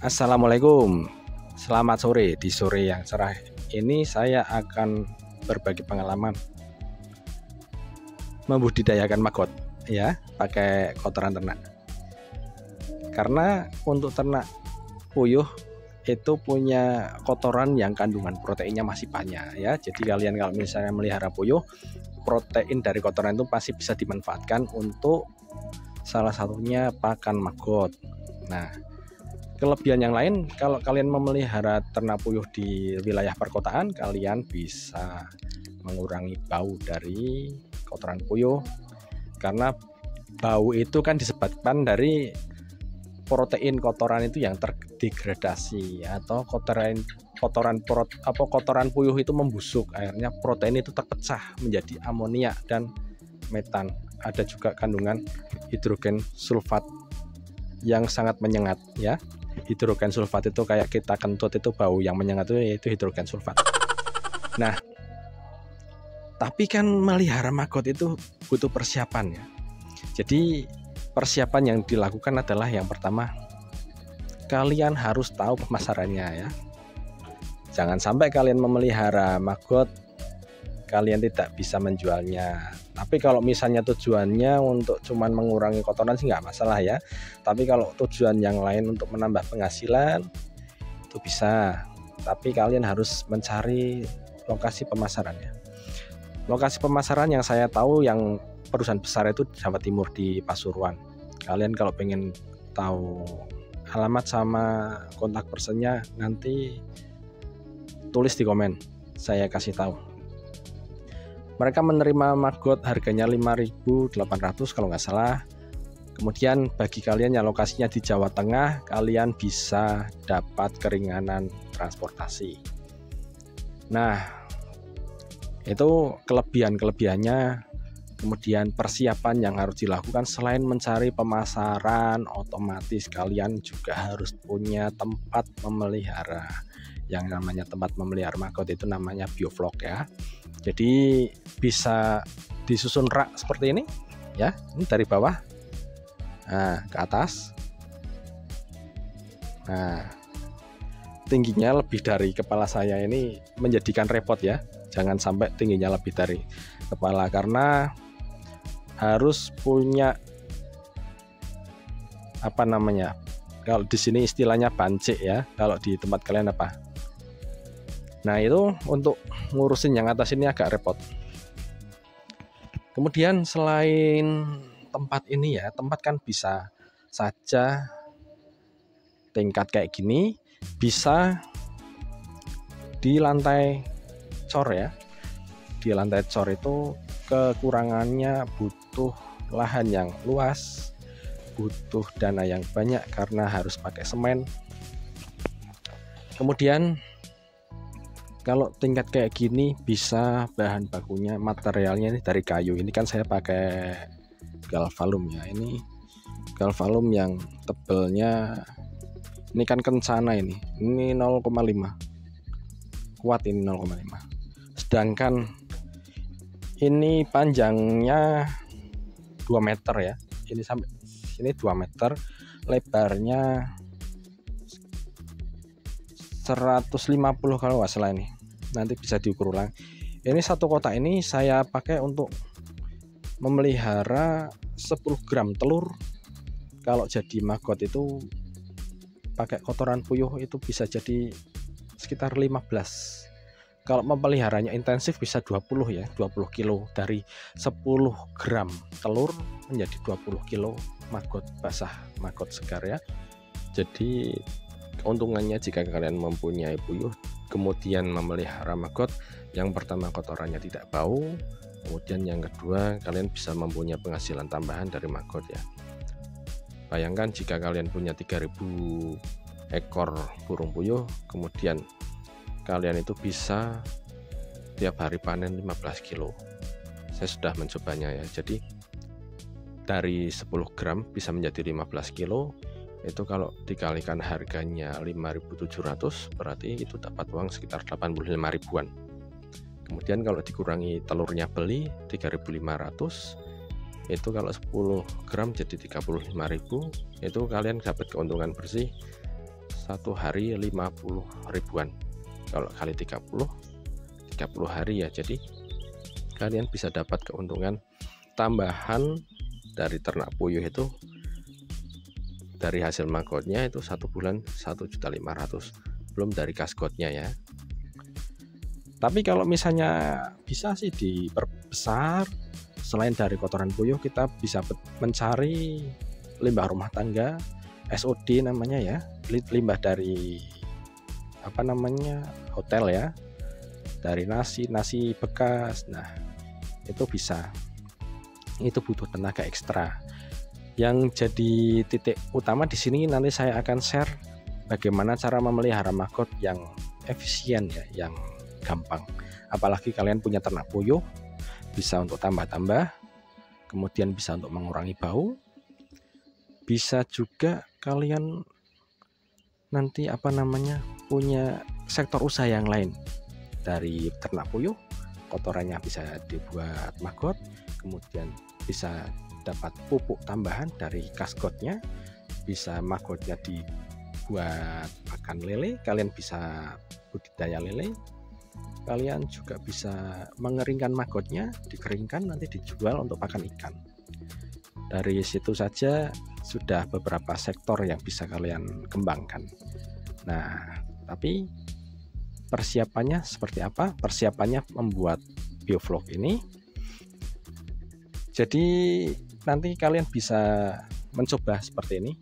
Assalamualaikum, selamat sore. Di sore yang cerah ini saya akan berbagi pengalaman membudidayakan maggot ya, pakai kotoran ternak. Karena untuk ternak puyuh itu punya kotoran yang kandungan proteinnya masih banyak ya. Jadi kalian kalau misalnya melihara puyuh, protein dari kotoran itu pasti bisa dimanfaatkan untuk salah satunya pakan maggot. Nah, kelebihan yang lain, kalau kalian memelihara ternak puyuh di wilayah perkotaan, kalian bisa mengurangi bau dari kotoran puyuh, karena bau itu kan disebabkan dari protein kotoran itu yang terdegradasi, atau kotoran puyuh itu membusuk, akhirnya protein itu terpecah menjadi amonia dan metan. Ada juga kandungan hidrogen sulfat yang sangat menyengat ya. Hidrogen sulfat itu kayak kita kentut itu bau yang menyengat itu hidrogen sulfat. Nah, tapi kan melihara maggot itu butuh persiapan ya. Jadi persiapan yang dilakukan adalah yang pertama, kalian harus tahu pemasarannya ya. Jangan sampai kalian memelihara maggot kalian tidak bisa menjualnya. Tapi kalau misalnya tujuannya untuk cuman mengurangi kotoran sih nggak masalah ya. Tapi kalau tujuan yang lain untuk menambah penghasilan itu bisa. Tapi kalian harus mencari lokasi pemasarannya. Lokasi pemasaran yang saya tahu yang perusahaan besar itu Jawa Timur di Pasuruan. Kalian kalau pengen tahu alamat sama kontak personnya nanti tulis di komen, saya kasih tahu. Mereka menerima maggot harganya 5.800 kalau nggak salah. Kemudian bagi kalian yang lokasinya di Jawa Tengah, kalian bisa dapat keringanan transportasi. Nah, itu kelebihannya. Kemudian persiapan yang harus dilakukan selain mencari pemasaran, otomatis kalian juga harus punya tempat memelihara. Yang namanya tempat memelihara maggot itu namanya bioflok ya. Jadi bisa disusun rak seperti ini ya, ini dari bawah ke atas. Nah, tingginya lebih dari kepala saya ini menjadikan repot ya. Jangan sampai tingginya lebih dari kepala, karena harus punya kalau di sini istilahnya bancik ya, kalau di tempat kalian apa. Nah, itu untuk ngurusin yang atas ini agak repot. Kemudian selain tempat ini ya, tempat kan bisa saja tingkat kayak gini, bisa di lantai cor ya. Di lantai cor itu kekurangannya butuh lahan yang luas, butuh dana yang banyak karena harus pakai semen. Kemudian kalau tingkat kayak gini bisa bahan bakunya, materialnya ini dari kayu. Ini kan saya pakai galvalum ya. Ini galvalum yang tebelnya ini kan kencana ini 0,5. Kuat ini 0,5. Sedangkan ini panjangnya 2 meter ya. Ini sampai sini 2 meter, lebarnya 150 kalau nggak salah ini. Nanti bisa diukur ulang. Ini satu kotak ini saya pakai untuk memelihara 10 gram telur. Kalau jadi maggot itu pakai kotoran puyuh itu bisa jadi sekitar 15. Kalau memeliharanya intensif bisa 20 ya, 20 kilo. Dari 10 gram telur menjadi 20 kilo maggot basah, maggot segar ya. Jadi keuntungannya jika kalian mempunyai puyuh kemudian memelihara maggot, yang pertama kotorannya tidak bau, kemudian yang kedua kalian bisa mempunyai penghasilan tambahan dari maggot ya. Bayangkan jika kalian punya 3.000 ekor burung puyuh, kemudian kalian itu bisa tiap hari panen 15 kilo. Saya sudah mencobanya ya. Jadi dari 10 gram bisa menjadi 15 kilo. Itu kalau dikalikan harganya 5.700, berarti itu dapat uang sekitar 85 ribuan. Kemudian kalau dikurangi telurnya beli 3.500, itu kalau 10 gram jadi 35.000, itu kalian dapat keuntungan bersih satu hari 50 ribuan, kalau kali 30 hari ya. Jadi kalian bisa dapat keuntungan tambahan dari ternak puyuh itu, dari hasil magotnya itu 1 bulan 1.500.000, belum dari kasgotnya ya. Tapi kalau misalnya bisa sih diperbesar, selain dari kotoran puyuh kita bisa mencari limbah rumah tangga, SOD namanya ya, limbah dari hotel ya, dari nasi bekas. Nah itu bisa, itu butuh tenaga ekstra. Yang jadi titik utama di sini nanti saya akan share bagaimana cara memelihara maggot yang efisien ya, yang gampang. Apalagi kalian punya ternak puyuh, bisa untuk tambah-tambah, kemudian bisa untuk mengurangi bau, bisa juga kalian nanti punya sektor usaha yang lain dari ternak puyuh, kotorannya bisa dibuat maggot, kemudian bisa dapat pupuk tambahan dari kasgotnya, bisa maggotnya dibuat pakan lele, kalian bisa budidaya lele, kalian juga bisa mengeringkan maggotnya, dikeringkan nanti dijual untuk pakan ikan. Dari situ saja sudah beberapa sektor yang bisa kalian kembangkan. Nah, tapi persiapannya seperti apa? Persiapannya membuat biovlog ini, jadi nanti kalian bisa mencoba seperti ini.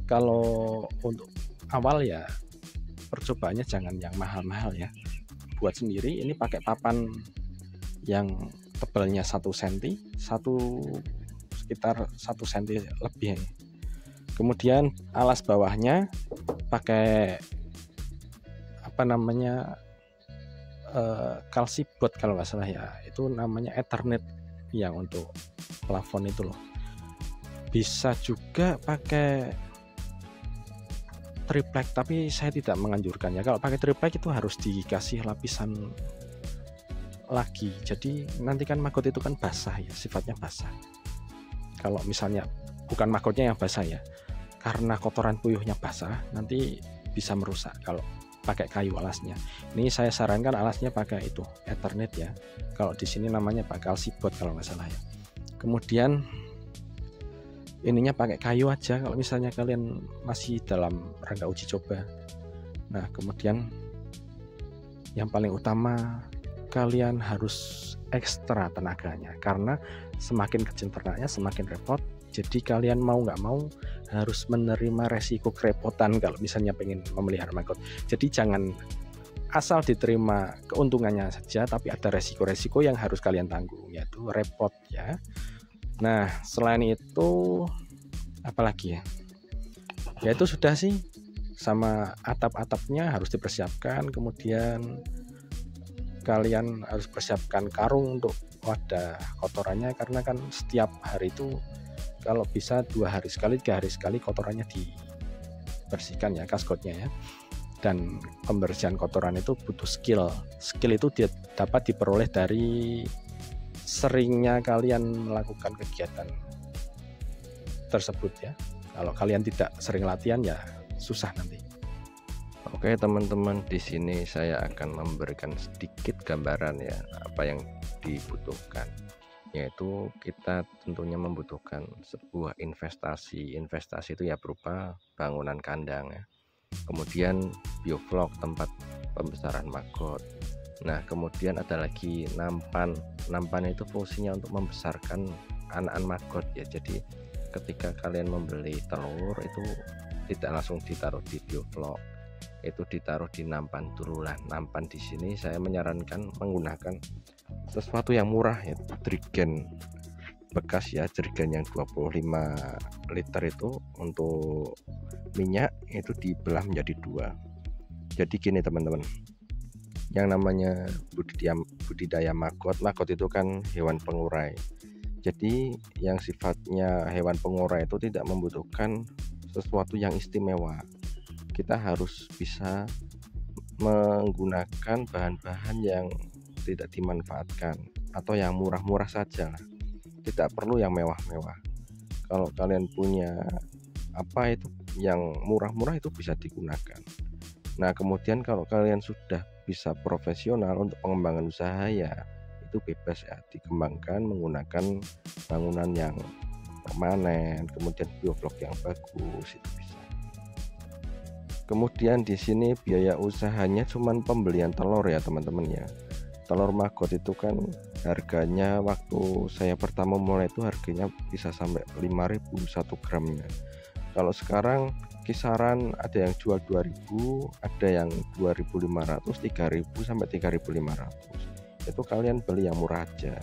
Kalau untuk awal ya percobaannya jangan yang mahal-mahal ya, buat sendiri. Ini pakai papan yang tebalnya 1 cm, sekitar 1 cm lebih. Kemudian alas bawahnya pakai kalsibot kalau nggak salah ya, itu namanya Ethernet yang untuk plafon itu loh. Bisa juga pakai triplek, tapi saya tidak menganjurkannya. Kalau pakai triplek itu harus dikasih lapisan lagi, jadi nanti kan maggot itu kan basah ya, sifatnya basah. Kalau misalnya bukan maggotnya yang basah ya, karena kotoran puyuhnya basah, nanti bisa merusak kalau pakai kayu alasnya. Ini saya sarankan alasnya pakai itu Ethernet ya, kalau di sini namanya pakai kalsibot kalau nggak salah ya. Kemudian ininya pakai kayu aja kalau misalnya kalian masih dalam rangka uji coba. Nah kemudian yang paling utama, kalian harus ekstra tenaganya, karena semakin kecil ternaknya semakin repot. Jadi kalian mau nggak mau harus menerima resiko kerepotan kalau misalnya pengen memelihara maggot. Jadi jangan asal diterima keuntungannya saja, tapi ada resiko-resiko yang harus kalian tanggung, yaitu repot ya. Nah selain itu apalagi ya, itu sudah sih, sama atap-atapnya harus dipersiapkan. Kemudian kalian harus persiapkan karung untuk wadah kotorannya, karena kan setiap hari itu kalau bisa 2 hari sekali, 3 hari sekali kotorannya dibersihkan ya, kasgotnya ya. Dan pembersihan kotoran itu butuh skill itu dapat diperoleh dari seringnya kalian melakukan kegiatan tersebut ya. Kalau kalian tidak sering latihan ya susah nanti. Oke teman-teman, di sini saya akan memberikan sedikit gambaran ya apa yang dibutuhkan, yaitu kita tentunya membutuhkan sebuah investasi itu ya berupa bangunan kandang ya, kemudian biovlog tempat pembesaran maggot. Nah kemudian ada lagi nampan itu fungsinya untuk membesarkan anak-anak maggot ya. Jadi ketika kalian membeli telur itu tidak langsung ditaruh di biovlog, itu ditaruh di nampan dulu lah. Nampan di sini saya menyarankan menggunakan sesuatu yang murah ya, jerigen bekas ya, jerigen yang 25 liter itu untuk minyak, itu dibelah menjadi 2. Jadi gini teman-teman, yang namanya budidaya maggot itu kan hewan pengurai. Jadi yang sifatnya hewan pengurai itu tidak membutuhkan sesuatu yang istimewa. Kita harus bisa menggunakan bahan-bahan yang tidak dimanfaatkan atau yang murah-murah saja, tidak perlu yang mewah-mewah. Kalau kalian punya yang murah-murah itu bisa digunakan. Nah, kemudian kalau kalian sudah bisa profesional untuk pengembangan usaha, ya itu bebas ya, dikembangkan menggunakan bangunan yang permanen, kemudian bioblok yang bagus, itu bisa. Kemudian di sini biaya usahanya cuman pembelian telur ya teman-teman ya. Telur maggot itu kan harganya waktu saya pertama mulai itu harganya bisa sampai 5.000 1 gramnya. Kalau sekarang kisaran ada yang jual 2.000, ada yang 2.500, 3.000 sampai 3.500. Itu kalian beli yang murah aja.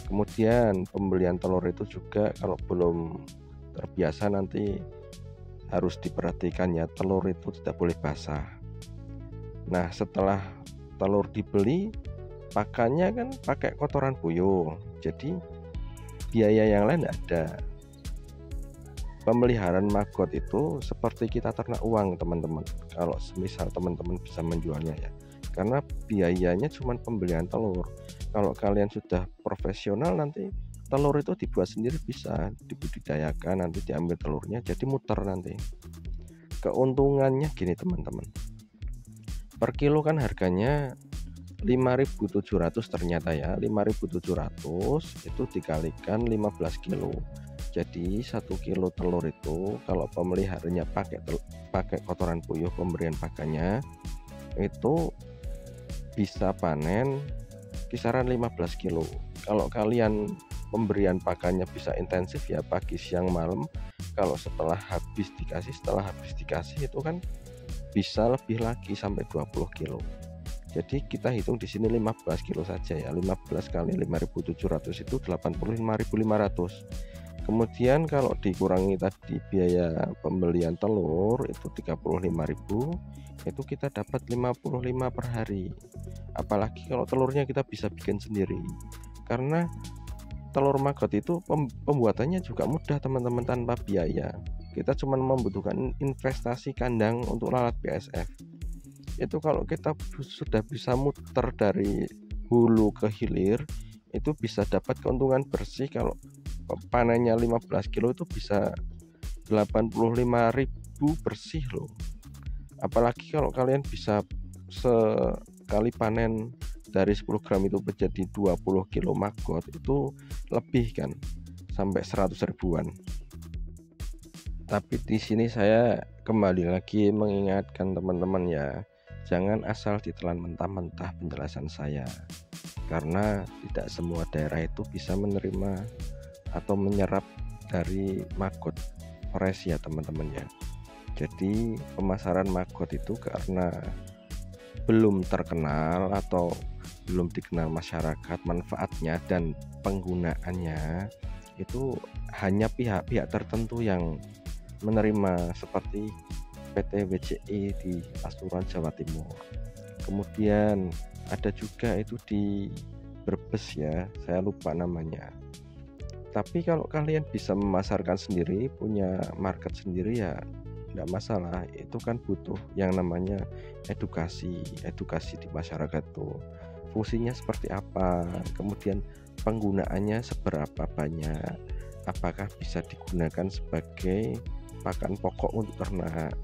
Kemudian pembelian telur itu juga kalau belum terbiasa nanti harus diperhatikan ya, telur itu tidak boleh basah. Nah, setelah telur dibeli, pakannya kan pakai kotoran puyuh, jadi biaya yang lain ada. Pemeliharaan maggot itu seperti kita ternak uang teman-teman, kalau semisal teman-teman bisa menjualnya ya, karena biayanya cuma pembelian telur. Kalau kalian sudah profesional, nanti telur itu dibuat sendiri, bisa dibudidayakan, nanti diambil telurnya jadi muter nanti. Keuntungannya gini teman-teman, per kilo kan harganya 5.700 ternyata ya, 5.700 itu dikalikan 15 kilo. Jadi 1 kilo telur itu kalau pemeliharanya pakai kotoran puyuh, pemberian pakannya itu bisa panen kisaran 15 kilo. Kalau kalian pemberian pakannya bisa intensif ya, pagi siang malam, kalau setelah habis dikasih itu kan bisa lebih lagi sampai 20 kilo. Jadi kita hitung di sini 15 kilo saja ya, 15 kali 5.700 itu 85.500. Kemudian kalau dikurangi tadi biaya pembelian telur itu 35.000, itu kita dapat 55 per hari. Apalagi kalau telurnya kita bisa bikin sendiri, karena telur maggot itu pembuatannya juga mudah teman-teman, tanpa biaya. Kita cuma membutuhkan investasi kandang untuk lalat BSF. Itu kalau kita sudah bisa muter dari hulu ke hilir, itu bisa dapat keuntungan bersih. Kalau panennya 15 kilo itu bisa 85.000 bersih loh. Apalagi kalau kalian bisa sekali panen dari 10 gram itu menjadi 20 kilo maggot, itu lebih kan, sampai 100 ribuan. Tapi di sini saya kembali lagi mengingatkan teman-teman ya, jangan asal ditelan mentah-mentah penjelasan saya, karena tidak semua daerah itu bisa menerima atau menyerap dari maggot fresh ya teman-teman ya. Jadi pemasaran maggot itu karena belum terkenal atau belum dikenal masyarakat manfaatnya dan penggunaannya, itu hanya pihak-pihak tertentu yang menerima, seperti PT WCI di Pasuruan Jawa Timur. Kemudian ada juga itu di Brebes ya, saya lupa namanya. Tapi kalau kalian bisa memasarkan sendiri, punya market sendiri ya tidak masalah. Itu kan butuh yang namanya edukasi di masyarakat tuh, fungsinya seperti apa, kemudian penggunaannya seberapa banyak, apakah bisa digunakan sebagai pakan pokok untuk ternak.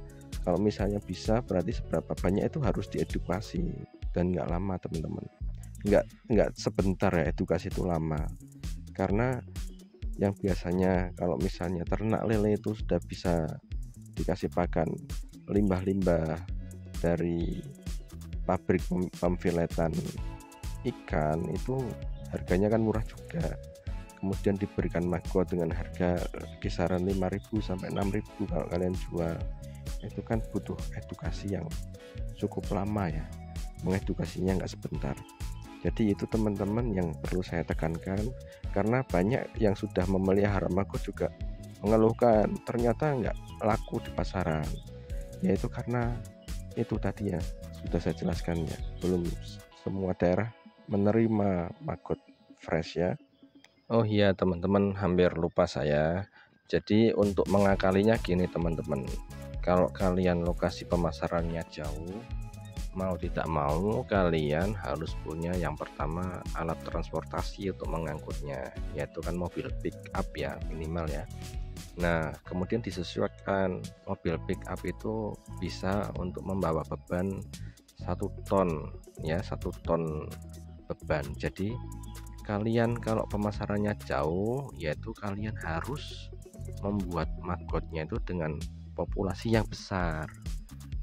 Kalau misalnya bisa, berarti seberapa banyak itu harus diedukasi, dan nggak lama teman-teman, nggak sebentar ya, edukasi itu lama. Karena yang biasanya kalau misalnya ternak lele itu sudah bisa dikasih pakan limbah-limbah dari pabrik pemfiletan ikan, itu harganya kan murah juga. Kemudian diberikan maggot dengan harga kisaran 5.000 sampai 6.000 kalau kalian jual. Itu kan butuh edukasi yang cukup lama ya, mengedukasinya nggak sebentar. Jadi itu teman-teman yang perlu saya tekankan, karena banyak yang sudah memelihara maggot juga mengeluhkan ternyata nggak laku di pasaran. Yaitu karena itu tadi ya, sudah saya jelaskan ya, belum semua daerah menerima maggot fresh ya. Oh iya teman-teman, hampir lupa saya. Jadi untuk mengakalinya gini teman-teman, kalau kalian lokasi pemasarannya jauh, mau tidak mau kalian harus punya yang pertama alat transportasi untuk mengangkutnya, yaitu kan mobil pick up ya, minimal ya. Nah, kemudian disesuaikan, mobil pick up itu bisa untuk membawa beban 1 ton ya, 1 ton beban. Jadi kalian kalau pemasarannya jauh, yaitu kalian harus membuat magotnya itu dengan populasi yang besar.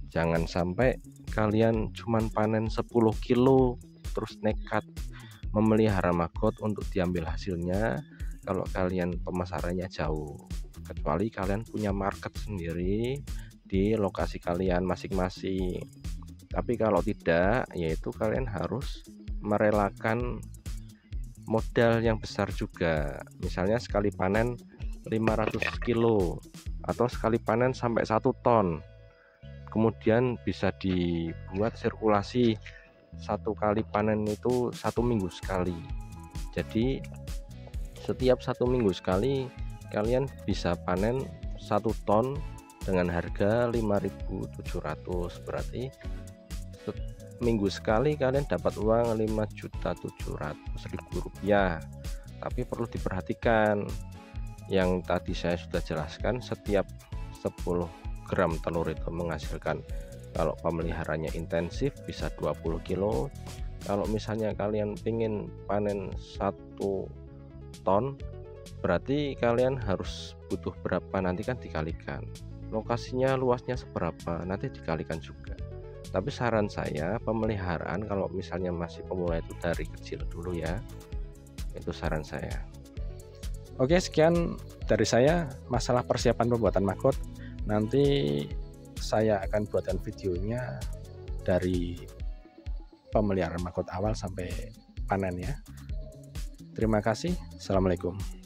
Jangan sampai kalian cuman panen 10 kilo terus nekat memelihara maggot untuk diambil hasilnya kalau kalian pemasarannya jauh, kecuali kalian punya market sendiri di lokasi kalian masing-masing. Tapi kalau tidak, yaitu kalian harus merelakan modal yang besar juga, misalnya sekali panen 500 kilo atau sekali panen sampai 1 ton. Kemudian bisa dibuat sirkulasi, 1 kali panen itu 1 minggu sekali. Jadi setiap 1 minggu sekali kalian bisa panen 1 ton dengan harga 5.700, berarti minggu sekali kalian dapat uang 5.700.000 rupiah. Tapi perlu diperhatikan yang tadi saya sudah jelaskan, setiap 10 gram telur itu menghasilkan, kalau pemeliharanya intensif bisa 20 kilo. Kalau misalnya kalian ingin panen 1 ton, berarti kalian harus butuh berapa, nanti kan dikalikan, lokasinya luasnya seberapa, nanti dikalikan juga. Tapi saran saya, pemeliharaan kalau misalnya masih pemula itu dari kecil dulu ya, itu saran saya. Oke, sekian dari saya masalah persiapan pembuatan maggot. Nanti saya akan buatkan videonya dari pemeliharaan maggot awal sampai panen ya. Terima kasih. Assalamualaikum.